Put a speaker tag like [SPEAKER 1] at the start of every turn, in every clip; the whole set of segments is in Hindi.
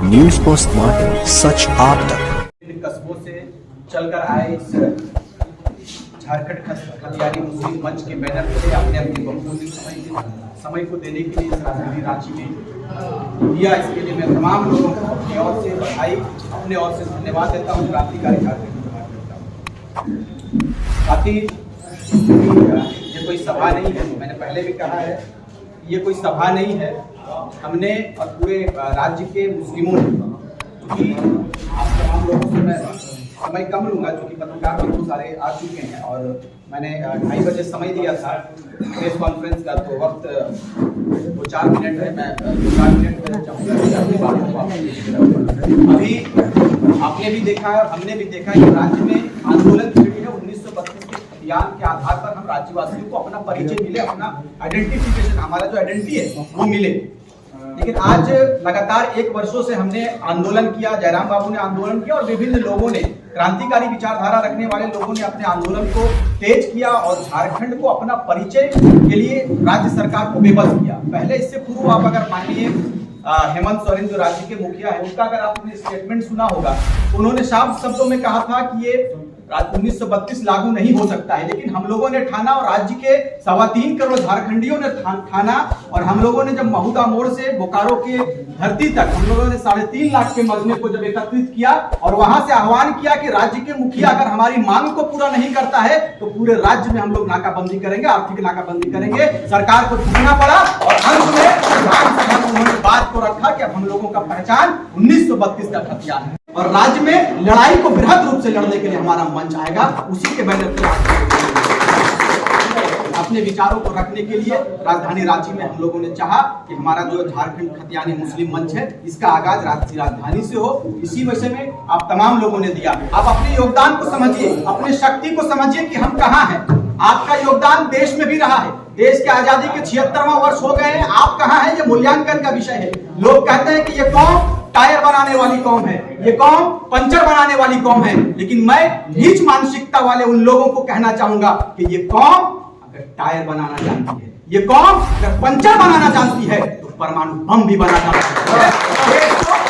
[SPEAKER 1] न्यूज पोस्टमार्टम, सच आप तक।
[SPEAKER 2] कस्बों से चलकर आए इस झारखंड खतियानी मुस्लिम मंच के बैनर से अपने अपने बहुमूल्य समय को देने के लिए राजधानी रांची में दिया। इसके लिए मैं तमाम लोगों को अपनी ओर से बधाई, अपने ओर से धन्यवाद देता हूँ। क्रांतिकारी झारखंड की बात करता हूँ। साथ ही ये कोई सभा नहीं है, मैंने पहले भी कहा है, ये कोई सभा नहीं है। हमने और पूरे राज्य के मुस्लिमों ने, क्योंकि आप तमाम लोगों से मैं समय कम लूँगा क्योंकि पत्रकार बहुत सारे आ चुके हैं और मैंने 2:30 बजे समय दिया था प्रेस कॉन्फ्रेंस का, तो वक्त वो 4 मिनट है। मैं 4 मिनट में चाहूँगा अपनी बातों को अभी आपने भी देखा है और हमने भी देखा है कि राज्य में आंदोलन छेड़ी है। 1932 के अभियान के आधार पर हम राज्यवासियों को अपना परिचय मिले, अपना आइडेंटिफिकेशन, हमारा जो आइडेंटिटी है वो मिले। लेकिन आज लगातार 1 वर्षों से हमने आंदोलन किया, जयराम बाबू ने आंदोलन किया और विभिन्न लोगों ने, क्रांतिकारी विचारधारा रखने वाले लोगों ने अपने आंदोलन को तेज किया और झारखंड को अपना परिचय के लिए राज्य सरकार को बेबस किया। पहले इससे पूर्व आप अगर माननीय हेमंत सोरेन जो राज्य के मुखिया है, उनका अगर आपने स्टेटमेंट सुना होगा, उन्होंने साफ शब्दों में कहा था कि ये 1932 लागू नहीं हो सकता है। लेकिन हम लोगों ने ठाना और राज्य के 3.25 करोड़ झारखंडियों ने ठाना और हम लोगों ने जब महुदा मोड़ से बोकारो के धरती तक हम लोगों ने 3.5 लाख के मजमे को जब एकत्रित किया और वहां से आह्वान किया कि राज्य के मुखिया अगर हमारी मांग को पूरा नहीं करता है तो पूरे राज्य में हम लोग नाकाबंदी करेंगे, आर्थिक नाकाबंदी करेंगे। सरकार को झुकना पड़ा और अंत में उन्होंने बात को रखा कि अब हम लोगों का पहचान 1932 का खतियान है और राज्य में लड़ाई को बृहद रूप से लड़ने के लिए हमारा मंच आएगा। उसी के बैनर पर अपने विचारों को रखने के लिए राजधानी रांची में हम लोगों ने चाहा कि हमारा जो झारखंड खतियानी मुस्लिम मंच है, इसका आगाज राजधानी से हो। इसी वजह में आप तमाम लोगों ने दिया। आप अपने योगदान को समझिए, अपने शक्ति को समझिए कि हम कहाँ हैं। आपका योगदान देश में भी रहा है। देश के आजादी के 76वां वर्ष हो गए हैं, आप कहाँ हैं, ये मूल्यांकन का विषय है। लोग कहते हैं कि ये कौम टायर बनाने वाली कौम है, ये कौम पंचर बनाने वाली कौम है, लेकिन मैं नीच मानसिकता वाले उन लोगों को कहना चाहूंगा कि ये कौम अगर टायर बनाना जानती है, ये कौम अगर पंचर बनाना जानती है तो परमाणु बम भी बनाना जानती है,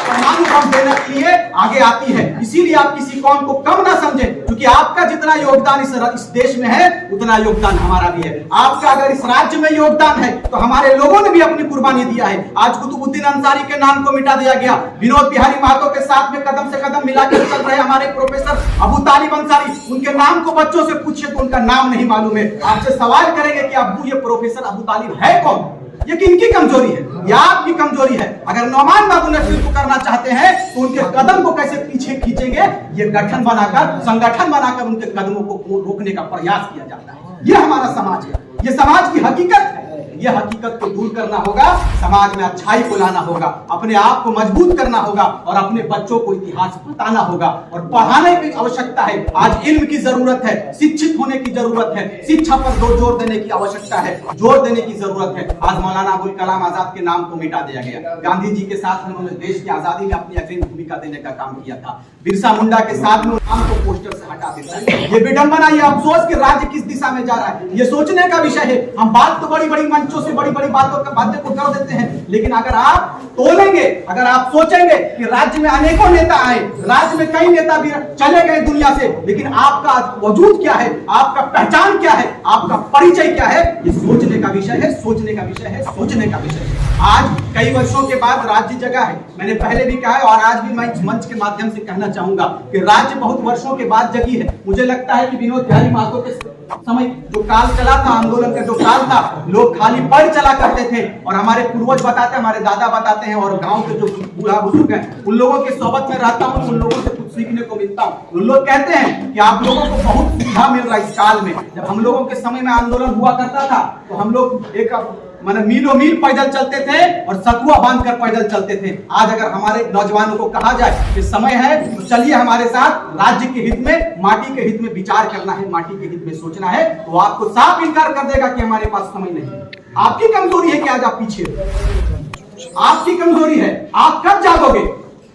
[SPEAKER 2] परमाणु बम देने के लिए आगे आती है। इसीलिए आप किसी कौम को कम ना समझें, क्योंकि आपका जितना योगदान इस देश में है उतना योगदान हमारा भी है। आपका अगर इस राज्य में योगदान है तो हमारे लोगों ने भी अपनी कुर्बानी दिया है। आज कुतुबुद्दीन अंसारी के नाम को मिटा दिया गया, विनोद बिहारी महतो के साथ में कदम से कदम मिलाकर चल रहे हमारे प्रोफेसर अबू तालिब अंसारी, उनके नाम को बच्चों से पूछिए तो उनका नाम नहीं मालूम है। आपसे सवाल करेंगे कि अबू ये प्रोफेसर अबू तालिब है कौन? ये किनकी कमजोरी है? या आपकी कमजोरी है? अगर नौमान बाबू नेतृत्व करना चाहते हैं तो उनके कदम को कैसे पीछे खींचेंगे, ये गठन बनाकर, संगठन बनाकर उनके कदमों को रोकने का प्रयास किया जाता है। ये हमारा समाज है, ये समाज की हकीकत है। ये हकीकत को दूर करना होगा, समाज में अच्छाई को लाना होगा, अपने आप को मजबूत करना होगा और अपने बच्चों को इतिहास बताना होगा और पढ़ाने की आवश्यकता है। आज इल्म की जरूरत है, शिक्षित होने की जरूरत है, शिक्षा पर जोर देने की आवश्यकता है, जोर देने की जरूरत है। आज मौलाना अबुल कलाम आजाद के नाम को मिटा दिया गया। गांधी जी के साथ में उन्होंने देश की आजादी में अपनी अग्रणी भूमिका देने का काम किया था। बिरसा मुंडा के साथ में नाम को पोस्टर से हटा देता है। ये विडंबना, ये अफसोस कि राज्य किस दिशा में जा रहा है, ये सोचने का विषय है। हम बात तो बड़ी बड़ी मंचों से बड़ी बड़ी बातों को कर देते हैं, लेकिन अगर आप तोलेंगे, अगर आप सोचेंगे कि राज्य में अनेकों नेता आए, राज्य में कई नेता भी चले गए दुनिया से, लेकिन आपका वजूद क्या है, आपका पहचान क्या है, आपका परिचय क्या है, ये सोचने का विषय है, सोचने का विषय है, सोचने का विषय है। आज कई वर्षों के बाद राज्य जगा है। मैंने पहले भी कहा है और आज भी मैं मंच के माध्यम से कहना चाहूंगा कि राज्य बहुत वर्षों के बाद जगी है। मुझे लगता है कि विनोद बिहारी महतो के समय जो काल चला था, आंदोलन का जो काल था, लोग खाली पैर चला करते थे और हमारे पूर्वज बताते हैं, हमारे दादा बताते हैं और गांव के जो बूढ़ा बुजुर्ग हैं उन लोगों के सोबत में रहता हूं, उन लोगों से कुछ सीखने को मिलता हूं। उन लोग कहते हैं कि आप लोगों को बहुत सुविधा मिल रहा है इस काल में। जब हम लोगों के समय में आंदोलन हुआ करता था तो हम लोग एक मीलों मील पैदल चलते थे और सतुआ बांधकर पैदल चलते थे। आज अगर हमारे नौजवानों को कहा जाए कि समय है तो चलिए हमारे साथ राज्य के हित में, माटी के हित में विचार करना है, माटी के हित में सोचना है, तो आपको साफ इनकार कर देगा कि हमारे पास समय नहीं है। आपकी कमजोरी है कि आज आप पीछे हो, आपकी कमजोरी है। आप कब जागोगे?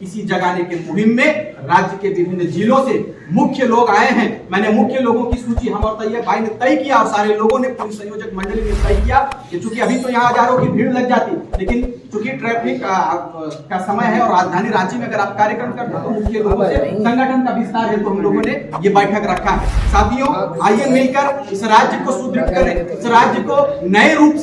[SPEAKER 2] इसी जगाने के मुहिम में राज्य के विभिन्न जिलों से मुख्य लोग आए हैं। मैंने मुख्य लोगों की सूची हम और तैयब भाई ने तय किया और सारे लोगों ने, पूरी संयोजक मंडली ने तय किया कि चूंकि अभी तो यहाँ हजारों की भीड़ लग जाती, लेकिन चूंकि बैठक का समय है और राजधानी रांची में अगर आप कार्यक्रम करते हो तो मुख्य लोगों से संगठन का विस्तार है, तो हम लोगों ने ये बैठक रखा है। साथियों, आइए मिलकर इस राज्य को सुदृढ़ करें, इस राज्य को नए रूप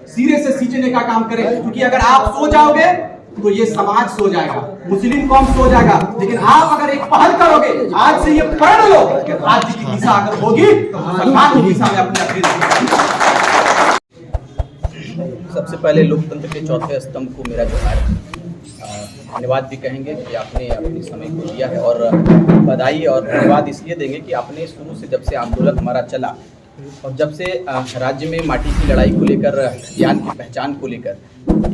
[SPEAKER 2] सिरे से सींचने का काम करें, क्योंकि अगर आप सो जाओगे तो ये समाज सो जाएगा, मुस्लिम कौम सो जाएगा। लेकिन आप अगर एक पहल करोगे, आज से ये प्रण लो कि राज्य की दिशा अगर होगी तो मुसलमान की दिशा में अपने
[SPEAKER 3] सबसे पहले लोकतंत्र के चौथे स्तंभ को मेरा जोहार धन्यवाद भी कहेंगे कि आपने अपने समय को दिया है, और बधाई और धन्यवाद इसलिए देंगे कि आपने शुरू से, जब से आंदोलन हमारा चला और जब से राज्य में माटी की लड़ाई को लेकर, ज्ञान की पहचान को लेकर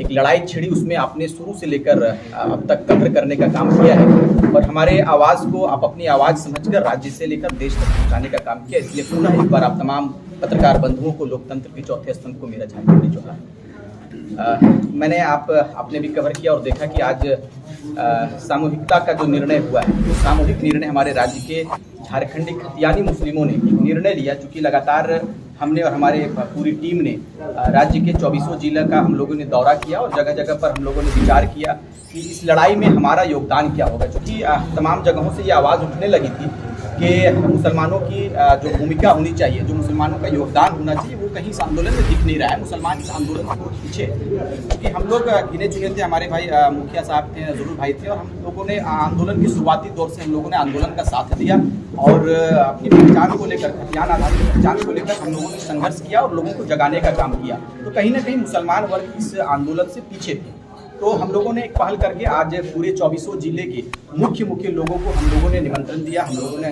[SPEAKER 3] एक लड़ाई छिड़ी, उसमें आपने शुरू से लेकर अब तक कवर करने का काम किया है और हमारे आवाज़ को आप अपनी आवाज़ समझकर राज्य से लेकर देश तक पहुँचाने का काम किया। इसलिए पुनः एक बार आप तमाम पत्रकार बंधुओं को लोकतंत्र के चौथे स्तंभ को मेरा झारखंडी जोहार। मैंने आपने भी कवर किया और देखा कि आज सामूहिकता का जो निर्णय हुआ है, तो सामूहिक निर्णय हमारे राज्य के झारखंडी खतियानी मुस्लिमों ने एक निर्णय लिया, चूँकि लगातार हमने और हमारे पूरी टीम ने राज्य के 24 जिला का हम लोगों ने दौरा किया और जगह जगह पर हम लोगों ने विचार किया कि इस लड़ाई में हमारा योगदान क्या होगा, क्योंकि तमाम जगहों से ये आवाज़ उठने लगी थी कि मुसलमानों की जो भूमिका होनी चाहिए, जो मुसलमानों का योगदान होना चाहिए, वो कहीं इस आंदोलन में दिख नहीं रहा है। मुसलमान इस आंदोलन से बहुत पीछे, क्योंकि हम लोग गिने चुने थे, हमारे भाई मुखिया साहब थे, जरूर भाई थे, और हम लोगों ने आंदोलन की शुरुआती दौर से हम लोगों ने आंदोलन का साथ दिया और अपनी पहचान को लेकर, खतियान आधारित पहचान को लेकर हम लोगों ने संघर्ष किया और लोगों को जगाने का काम किया। तो कहीं ना कहीं मुसलमान वर्ग इस आंदोलन से पीछे थे। तो हम लोगों ने एक पहल करके आज पूरे 24 जिले के मुख्य लोगों को हम लोगों ने निमंत्रण दिया। हम लोगों ने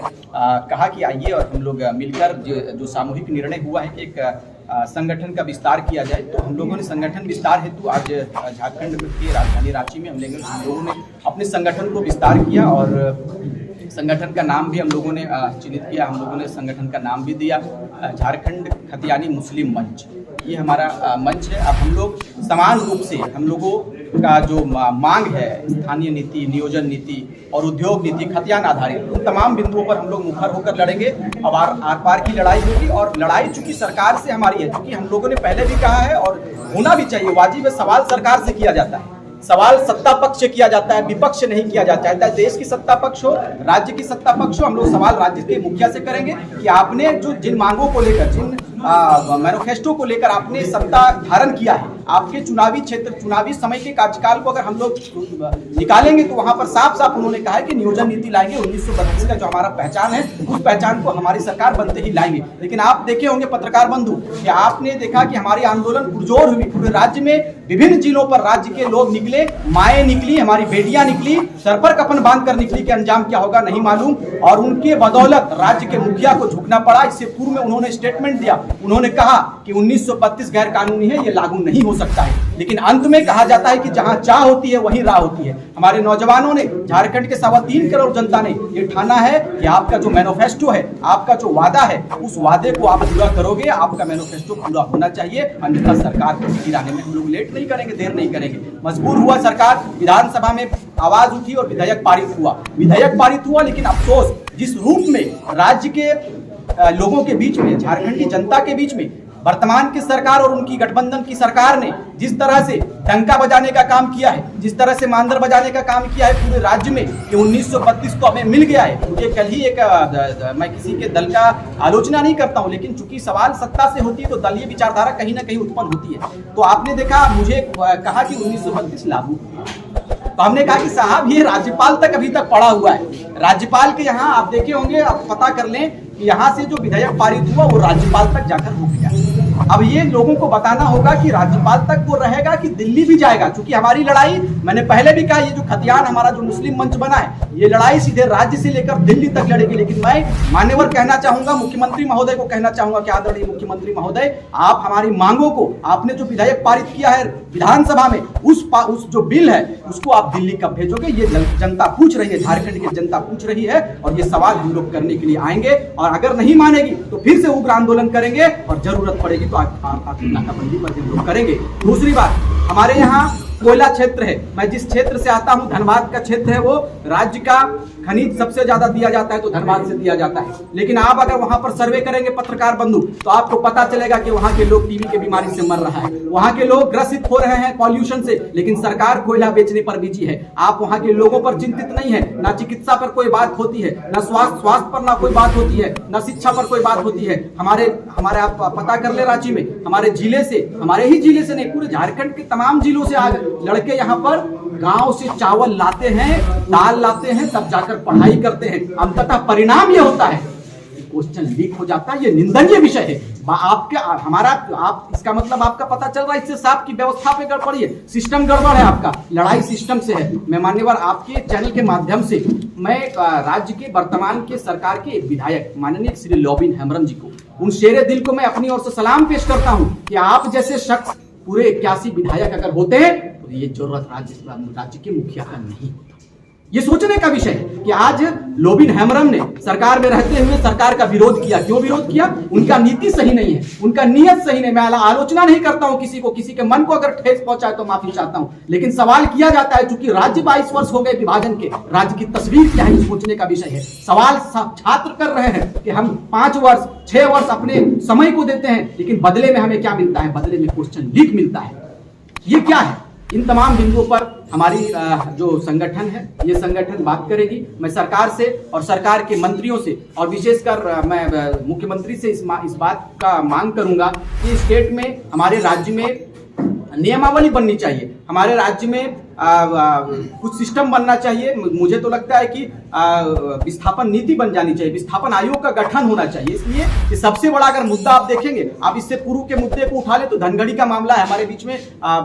[SPEAKER 3] कहा कि आइए और हम लोग मिलकर जो सामूहिक निर्णय हुआ है कि एक संगठन का विस्तार किया जाए। तो हम लोगों ने संगठन विस्तार हेतु आज झारखंड के राजधानी रांची में हम लोगों ने अपने संगठन को विस्तार किया और संगठन का नाम भी हम लोगों ने चिन्हित किया। हम लोगों ने संगठन का नाम भी दिया झारखंड खतियानी मुस्लिम मंच। ये हमारा मंच है। अब हम लोग समान रूप से हम लोगों का जो मांग है, स्थानीय नीति, नियोजन नीति और उद्योग नीति खतियान आधारित, उन तमाम बिंदुओं पर हम लोग मुखर होकर लड़ेंगे। अब आर पार की लड़ाई होगी और लड़ाई चूंकि सरकार से हमारी है, क्योंकि हम लोगों ने पहले भी कहा है और होना भी चाहिए, वाजिब है, सवाल सरकार से किया जाता है, सवाल सत्ता पक्ष से किया जाता है, विपक्ष से नहीं किया जाता है। देश की सत्ता पक्ष हो, राज्य की सत्ता पक्ष हो, हम लोग सवाल राज्य के मुखिया से करेंगे कि आपने जो जिन मांगों को लेकर, जिन मैनिफेस्टो को लेकर आपने सत्ता धारण किया है, आपके चुनावी क्षेत्र, चुनावी समय के कार्यकाल को अगर हम लोग निकालेंगे तो वहां पर साफ साफ उन्होंने कहा है कि नियोजन नीति लाएंगे। 1932 का जो हमारा पहचान है, उस पहचान को हमारी सरकार बनते ही लाएंगे। लेकिन आप देखे होंगे पत्रकार बंधु कि आपने देखा कि हमारी आंदोलन पुरजोर हुई, पूरे राज्य में विभिन्न जिलों पर राज्य के लोग निकले, माएँ निकली, हमारी बेटियां निकली, सर पर कफन बांध कर निकली कि अंजाम क्या होगा नहीं मालूम, और उनके बदौलत राज्य के मुखिया को झुकना पड़ा। इससे पूर्व में उन्होंने स्टेटमेंट दिया, उन्होंने कहा कि 1932 गैर कानूनी है, ये लागू नहीं हो सकता है। लेकिन अंत में कहा जाता है कि जहां चाह होती है वहीं राह होती है। हमारे नौजवानों ने, झारखंड के 3.25 करोड़ जनता ने ये ठाना है कि आपका जो मैनिफेस्टो है, आपका जो वादा है, उस वादे को आप पूरा करोगे, आपका मैनिफेस्टो पूरा होना चाहिए, अन्यथा सरकार को गिराने में हम लोग लेट नहीं करेंगे, देर नहीं करेंगे। मजबूर हुआ सरकार, विधानसभा में आवाज उठी और विधेयक पारित हुआ। लेकिन अफसोस, जिस रूप में राज्य के लोगों के बीच में, झारखंडी जनता के बीच में वर्तमान की सरकार और उनकी गठबंधन की सरकार ने जिस तरह से डंका बजाने का काम किया है, जिस तरह से मांदर बजाने का काम किया है पूरे राज्य में कि 1932 तो हमें मिल गया है। ये कल ही मैं किसी के दल का आलोचना नहीं करता हूं, लेकिन चूंकि सवाल सत्ता से होती है तो दलीय विचारधारा कहीं ना कहीं उत्पन्न होती है। तो आपने देखा, मुझे कहा कि 1932 लागू, तो हमने कहा कि साहब ये राज्यपाल तक अभी तक पड़ा हुआ है। राज्यपाल के यहाँ आप देखे होंगे, आप पता कर लें कि यहाँ से जो विधेयक पारित हुआ वो राज्यपाल तक जाकर रुक गया। अब ये लोगों को बताना होगा कि राज्यपाल तक वो रहेगा कि दिल्ली भी जाएगा, क्योंकि हमारी लड़ाई, मैंने पहले भी कहा, ये जो खतियान हमारा जो मुस्लिम मंच बना है, ये लड़ाई सीधे राज्य से लेकर दिल्ली तक लड़ेगी। लेकिन मैं मान्यवर कहना चाहूंगा, मुख्यमंत्री महोदय को कहना चाहूंगा कि आदरणीय मुख्यमंत्री महोदय, आप हमारी मांगों को, आपने जो विधेयक पारित किया है विधानसभा में, उस जो बिल है उसको आप दिल्ली कब भेजोगे? ये जनता पूछ रही है, झारखंड की जनता पूछ रही है, और ये सवाल हम लोग करने के लिए आएंगे। और अगर नहीं मानेगी तो फिर से उग्र आंदोलन करेंगे और जरूरत पड़ेगी तो नाकाबंदी पर हम लोग करेंगे। दूसरी बात, हमारे यहाँ
[SPEAKER 2] कोयला क्षेत्र है। मैं जिस क्षेत्र से आता हूं, धनबाद का क्षेत्र है, वो राज्य का खनिज सबसे ज्यादा दिया जाता है तो धनबाद से दिया जाता है। लेकिन आप अगर वहां पर सर्वे करेंगे पत्रकार बंधु, तो आपको पता चलेगा कि वहां के लोग टीबी की बीमारी से मर रहा है, वहां के लोग ग्रसित हो रहे हैं पॉल्यूशन से, लेकिन सरकार कोयला बेचने पर बिजी है। आप वहां के लोगों पर चिंतित नहीं है, ना चिकित्सा पर कोई बात होती है, ना स्वास्थ्य पर ना कोई बात होती है, ना शिक्षा पर कोई बात होती है। हमारे आप पता कर ले, रांची में हमारे जिले से, हमारे ही जिले से नहीं, पूरे झारखंड के तमाम जिलों से लड़के यहाँ पर गांव से चावल लाते हैं, दाल लाते हैं, तब जाकर पढ़ाई करते हैं। अंततः परिणाम ये होता है क्वेश्चन लीक हो जाता है। ये निंदनीय विषय है। इसका मतलब आपका पता चल रहा है, इससे साफ की व्यवस्था पे गड़बड़ी है, सिस्टम गड़बड़ है, आपका लड़ाई सिस्टम से है। मैं मान्यवर आपके चैनल के माध्यम से मैं राज्य के वर्तमान के सरकार के विधायक माननीय श्री लोबिन हेम्ब्रम जी को, उन शेरे दिल को मैं अपनी ओर से सलाम पेश करता हूं कि आप जैसे शख्स पूरे 81 विधायक अगर होते हैं तो ये जरूरत राज्य के मुखिया का नहीं होता। ये सोचने का विषय है कि आज लोबिन हेम्ब्रम ने सरकार में रहते हुए सरकार का विरोध किया। क्यों विरोध किया? उनका नीति सही नहीं है, उनका नियत सही नहीं। मैं आलोचना नहीं करता हूं किसी को, किसी के मन को अगर ठेस पहुंचाए तो माफी चाहता हूं, लेकिन सवाल किया जाता है चूंकि राज्य 22 वर्ष हो गए विभाजन के, राज्य की तस्वीर क्या है, सोचने का विषय है। सवाल छात्र कर रहे हैं कि हम 5 वर्ष 6 वर्ष अपने समय को देते हैं, लेकिन बदले में हमें क्या मिलता है? बदले में क्वेश्चन लीक मिलता है। ये क्या है? इन तमाम बिंदुओं पर हमारी जो संगठन है, ये संगठन बात करेगी। मैं सरकार से और सरकार के मंत्रियों से और विशेषकर मैं मुख्यमंत्री से इस बात का मांग करूंगा कि स्टेट में, हमारे राज्य में नियमावली बननी चाहिए, हमारे राज्य में कुछ सिस्टम बनना चाहिए। मुझे तो लगता है कि विस्थापन नीति बन जानी चाहिए, विस्थापन आयोग का गठन होना चाहिए। इसलिए कि सबसे बड़ा अगर मुद्दा आप देखेंगे, आप इससे पूर्व के मुद्दे को उठा ले तो धनगढ़ी का मामला है, हमारे बीच में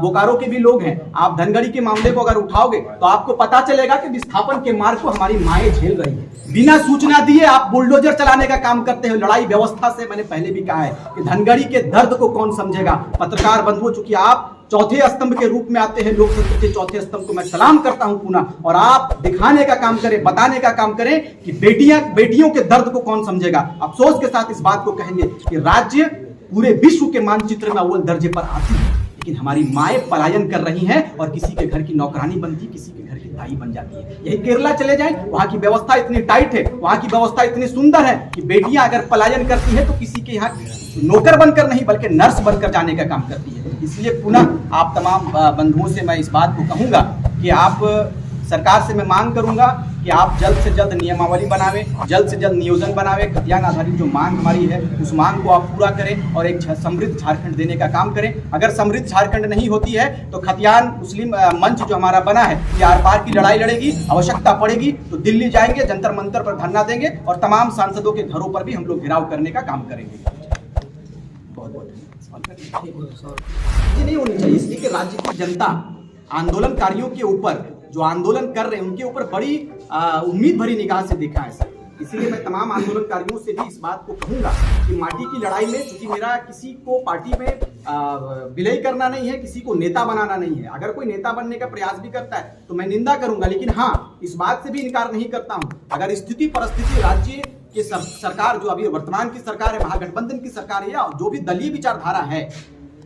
[SPEAKER 2] बोकारो के भी लोग हैं। आप धनगढ़ी के मामले को अगर उठाओगे तो आपको पता चलेगा कि विस्थापन के मार्ग को हमारी माएँ झेल रही है। बिना सूचना दिए आप बुलडोजर चलाने का काम करते हो। लड़ाई व्यवस्था से मैंने पहले भी कहा है कि धनगढ़ी के दर्द को कौन समझेगा? पत्रकार बंधुओं, चूंकि आप चौथे स्तंभ के रूप में आते हैं, लोकतंत्र के चौथे स्तंभ को मैं सलाम करता हूं पुनः, और आप दिखाने का काम करें, बताने का काम करें कि बेटियों के दर्द को कौन समझेगा। अफसोस के साथ इस बात को कहेंगे कि राज्य पूरे विश्व के मानचित्र में अव्वल दर्जे पर आती है, लेकिन हमारी माएँ पलायन कर रही हैं और किसी के घर की नौकरानी बनती, किसी के घर की दाई बन जाती है। यही केरला चले जाएं, वहां की व्यवस्था इतनी टाइट है, वहां की व्यवस्था इतनी सुंदर है कि बेटियां अगर पलायन करती है तो किसी के यहाँ नौकर बनकर नहीं बल्कि नर्स बनकर जाने का काम करती है। इसलिए पुनः आप तमाम बंधुओं से मैं इस बात को कहूंगा कि आप सरकार से मैं मांग करूंगा कि आप जल्द से जल्द नियमावली बनावे, जल्द से जल्द नियोजन बनावे। खतियान आधारित जो मांग हमारी है उस मांग को आप पूरा करें और एक समृद्ध झारखंड देने का काम करें। अगर समृद्ध झारखंड नहीं होती है तो खतियान मुस्लिम मंच जो हमारा बना है ये आर पार की लड़ाई लड़ेगी। आवश्यकता पड़ेगी तो दिल्ली जाएंगे, जंतर मंतर पर धरना देंगे और तमाम सांसदों के घरों पर भी हम लोग घेराव करने का काम करेंगे। ये नहीं होनी चाहिए, इसलिए कि राज्य की जनता आंदोलनकारियों के ऊपर, जो आंदोलन कर रहे हैं उनके ऊपर बड़ी उम्मीद भरी निगाह से देखा है सर। इसीलिए मैं तमाम आंदोलनकारियों से भी इस बात को कहूंगा कि माटी की लड़ाई में, चूंकि मेरा किसी को पार्टी में विलय करना नहीं है, किसी को नेता बनाना नहीं है। अगर कोई नेता बनने का प्रयास भी करता है तो मैं निंदा करूंगा, लेकिन हाँ, इस बात से भी इनकार नहीं करता हूं, अगर स्थिति परिस्थिति राज्य कि सरकार जो अभी वर्तमान की सरकार है, महागठबंधन की सरकार है, या जो भी दलीय विचारधारा है,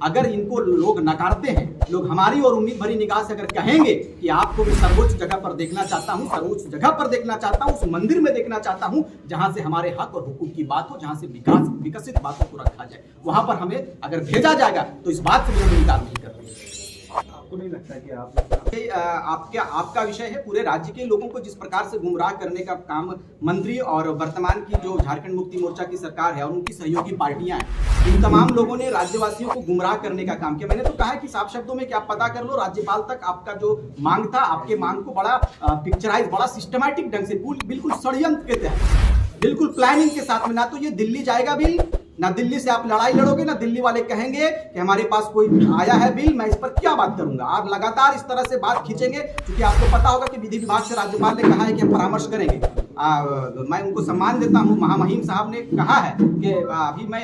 [SPEAKER 2] अगर इनको लोग नकारते हैं, लोग हमारी और उम्मीद भरी निगाह से अगर कहेंगे कि आपको मैं सर्वोच्च जगह पर देखना चाहता हूं, सर्वोच्च जगह पर देखना चाहता हूं, उस मंदिर में देखना चाहता हूं जहां से हमारे हक और हुकूक की बात हो, जहां से विकसित बातों को रखा जाए, वहां पर हमें अगर भेजा जाएगा तो इस बात से भी हम इनकार नहीं करते। आपको नहीं लगता कि आपका विषय है पूरे राज्य के लोगों को जिस प्रकार से गुमराह करने का काम मंत्री और वर्तमान की जो झारखंड मुक्ति मोर्चा की सरकार है और उनकी सहयोगी पार्टियां हैं, इन तमाम लोगों ने राज्यवासियों को गुमराह करने का काम किया। मैंने तो कहा कि साफ शब्दों में कि आप पता कर लो, राज्यपाल तक आपका जो मांग था, आपके मांग को बड़ा पिक्चराइज, बड़ा सिस्टमैटिक ढंग से, बिल्कुल षड्यंत्र के तहत, बिल्कुल प्लानिंग के साथ में, ना तो ये दिल्ली जाएगा बिल, ना दिल्ली से आप लड़ाई लड़ोगे, ना दिल्ली वाले कहेंगे कि हमारे पास कोई आया है बिल, मैं इस पर क्या बात करूंगा। आप लगातार इस तरह से बात खींचेंगे, क्योंकि आपको पता होगा कि विधि विभाग से राज्यपाल ने कहा है कि हम परामर्श करेंगे। मैं उनको सम्मान देता हूं, महामहिम साहब ने कहा है कि अभी मैं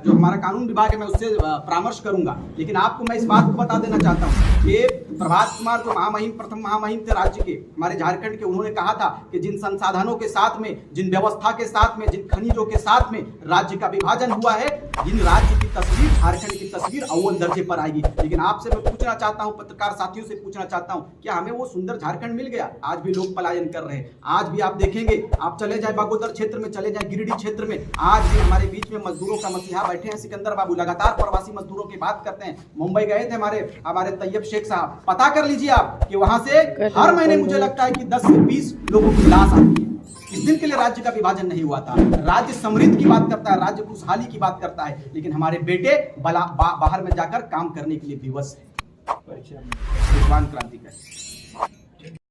[SPEAKER 2] जो हमारा कानून विभाग है मैं उससे परामर्श करूंगा, लेकिन आपको मैं इस बात को बता देना चाहता हूँ कि प्रभात कुमार जो महामहिम, प्रथम महामहिम थे राज्य के, हमारे झारखंड के, उन्होंने कहा था कि जिन संसाधनों के साथ में, जिन व्यवस्था के साथ में, जिन खनिजों के साथ में राज्य का विभाजन हुआ है, जिन राज्य की तस्वीर, झारखंड की तस्वीर अव्वल दर्जे पर आएगी। लेकिन आपसे मैं पूछना चाहता हूं, पत्रकार साथियों से पूछना चाहता हूं, क्या हमें वो सुंदर झारखंड मिल गया? आज भी लोग पलायन कर रहे हैं। आज भी आप देखेंगे, आप चले जाए बागोदर क्षेत्र में, चले जाए गिरिडीह क्षेत्र में, आज भी हमारे बीच में मजदूरों का मसीहा बैठे हैं सिकंदर बाबू, लगातार प्रवासी मजदूरों की बात करते हैं। मुंबई गए थे हमारे तैयब शेख साहब, पता कर लीजिए आप कि वहां से हर महीने मुझे लगता है कि 10 से 20 लोगों की लाश आती है। इस दिन के लिए राज्य का विभाजन नहीं हुआ था। राज्य समृद्धि की बात करता है, राज्य खुशहाली की बात करता है, लेकिन हमारे बेटे बाहर में जाकर काम करने के लिए विवश है। क्रांति का